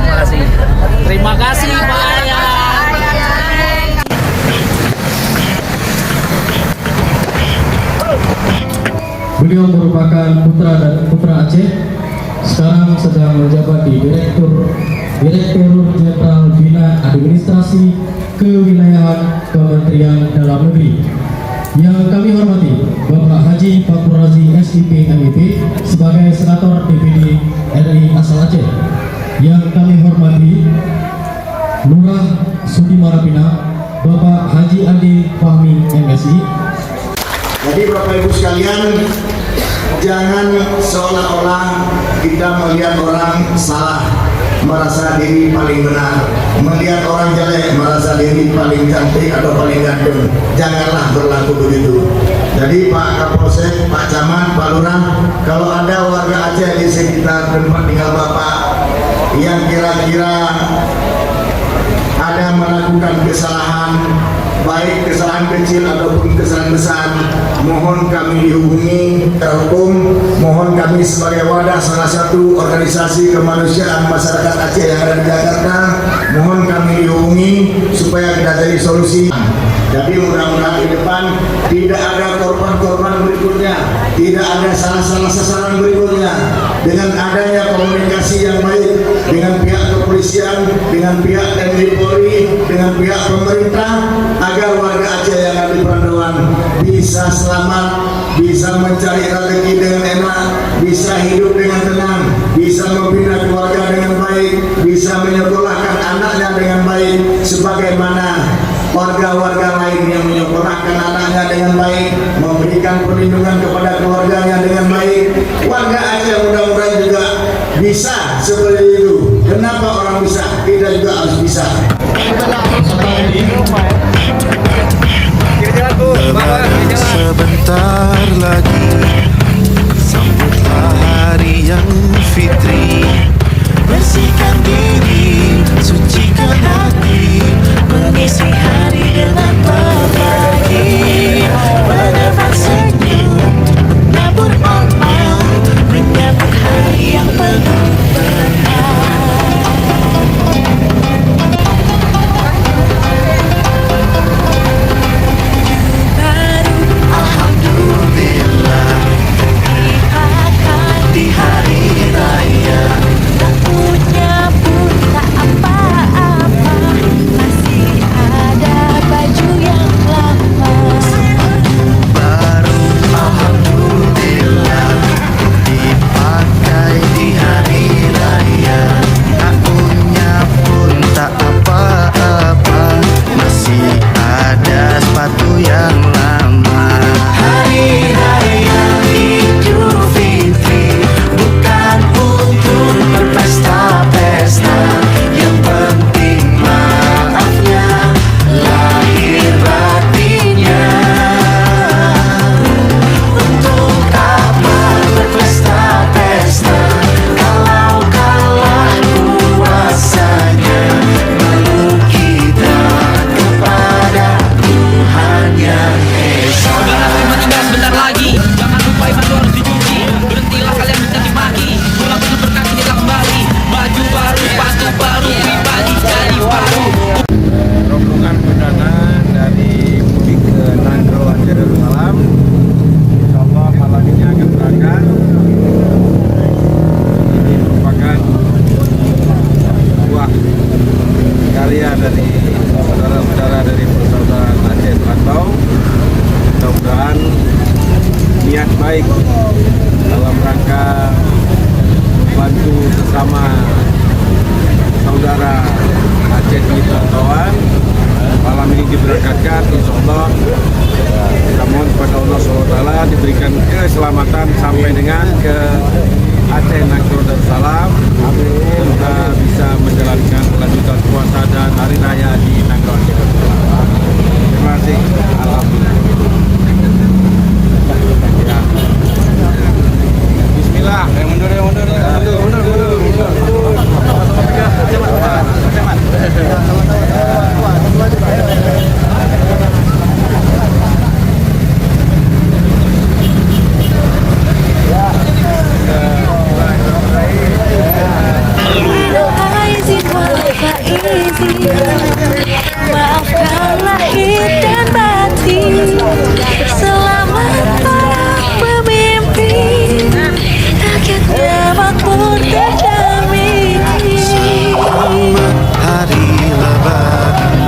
Terima kasih. Terima kasih Pak Ayah. Beliau merupakan putra Aceh, sekarang sedang menjabat di Direktur Jenderal Bina Administrasi Kewilayahan Kementerian Dalam Negeri. Yang kami hormati Bapak Haji Fakhur Razi SIP MEP sebagai Senator DPD RI asal Aceh. Yang kami hormati Lurah Sudimarapina Bapak Haji Andi Fahmi MSI. Jadi Bapak Ibu sekalian, jangan seolah-olah kita melihat orang salah merasa diri paling benar, melihat orang jelek merasa diri paling cantik atau paling ganteng. Janganlah berlaku begitu. Jadi Pak Kapolsek, Pak Camat, Pak Lurah, kalau ada warga Aceh di sekitar tempat tinggal Bapak yang kira-kira ada melakukan kesalahan, baik kesalahan kecil ataupun kesalahan besar, mohon kami dihubungi terhukum. Mohon kami sebagai wadah salah satu organisasi kemanusiaan masyarakat Aceh yang ada di Jakarta, mohon kami dihubungi supaya kita cari solusi. Jadi mudah-mudahan di depan tidak ada korban-korban berikutnya, tidak ada salah-salah sasaran berikutnya. Dengan adanya komunikasi yang baik dengan pihak kepolisian, dengan pihak TNI Polri, dengan pihak pemerintah, agar warga Aceh yang ada di Perantauan bisa selamat, bisa mencari rezeki dengan enak, bisa hidup dengan tenang, bisa membina keluarga dengan baik, bisa menyekolahkan anaknya dengan baik, sebagaimana warga-warga lain yang menyekolahkan anaknya dengan baik, memberikan perlindungan kepada keluarganya dengan baik. Warga Aceh mudah-mudahan juga bisa seperti itu. Kenapa orang bisa? Kita juga harus bisa. Lebaran sebentar lagi, sambutlah hari yang fitri. Bersihkan diri, sucikan hati, mengisi hari dengan berbagi, menebar senyum, menabur amal, menyambut hari yang penuh berkah. Alhamdulillah, di hari raya, tak punya pun tak apa-apa, masih ada baju yang lama. Baru alhamdulillah, dipakai di hari raya, tak punya pun tak apa-apa, masih ada sepatu yang lama. Hari raya Idul Fitri bukan untuk berpesta-pesta, yang penting maafnya lahir batinnya. Untuk apa berpesta-pesta kalau kalah puasanya, malu kita kepada Tuhan yang Esa. Tinggal sebentar lagi. Jangan lupa baju harus dicuci. Berhentilah kalian mencaci maki. Bulan penuh berkah kita kembali. Baju baru, sepatu baru, pribadi jadi baru. Rombongan perdana dari mudik ke Nagro Aceh Darussalam, insyaallah malam ini akan berangkat. Ini merupakan sebuah karya dari saudara-saudara dari persaudaraan Aceh Perantau. Mudah-mudahan niat baik dalam rangka membantu sesama saudara Aceh di perantauan malam ini diberangkatkan. Insyaallah kita mohon kepada Allah SWT diberikan keselamatan sampai dengan ke Aceh Nagro Darussalam. Kita bisa menjalankan kelanjutan puasa dan hari raya di Nagro Aceh Darussalam. Terima kasih. Alhamdulillah. Ya. Bismillah. Yang mundur. Izin Maafkan lahir dan batin. Selamat para pemimpin, rakyatnya makmur terjamin. Hari Lebaran,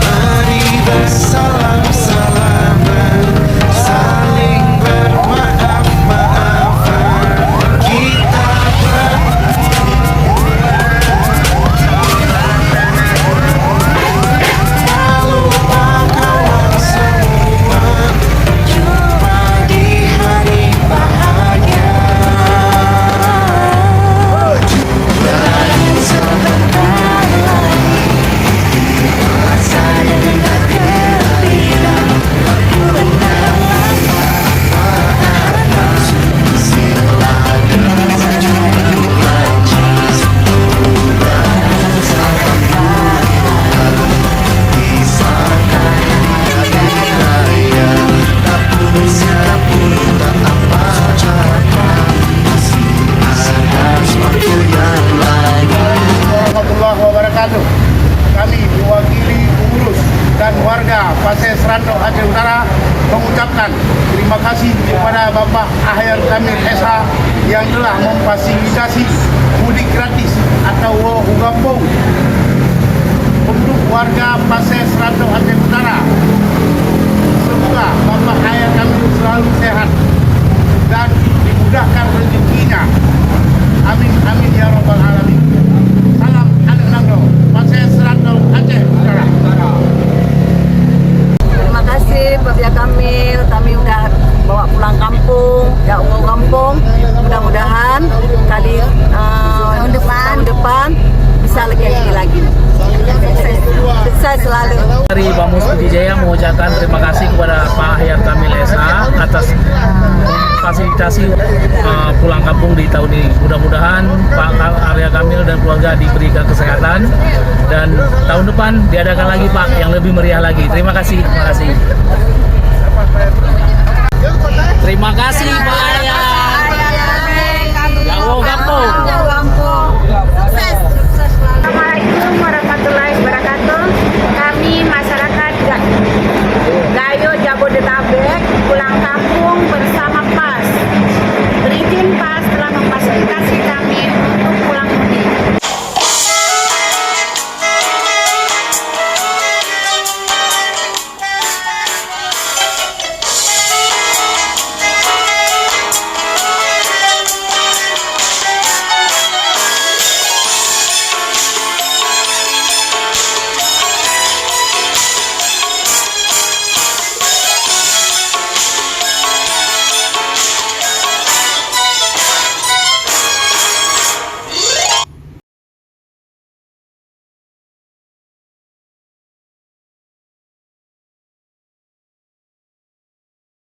mari bersalam-salaman, saling bermaaf-maafan. Kita lupa kawan semua, jumpa di hari bahagia. Warahmatullahi wabarakatuh. Kami mewakili pengurus dan warga Pasir Serantau Aceh Utara mengucapkan terima kasih kepada Bapak Ahyar Kamil SH yang telah memfasilitasi mudik gratis atau Wugampung untuk warga Pasir Serantau Aceh Utara. Semoga Bapak Ahyar Kamil selalu sehat dan dimudahkan rezekinya. Amin amin ya rabbal alamin. Salam anak Nangro, Pasir Serantau Aceh Utara. Terima kasih Pak Yahya Kamil, kami udah bawa pulang kampung, ya kampung. Mudah-mudahan kali tahun depan bisa lebih lagi. Sukses selalu. Dari Bamus Pidijaya mengucapkan terima kasih kepada Pak Ahyar Kamil SH atas fasilitasi pulang kampung di tahun ini. Mudah-mudahan Pak Ahyar Kamil dan keluarga diberikan kesehatan dan tahun depan diadakan lagi Pak yang lebih meriah lagi. Terima kasih. Terima kasih Pak Ahyar.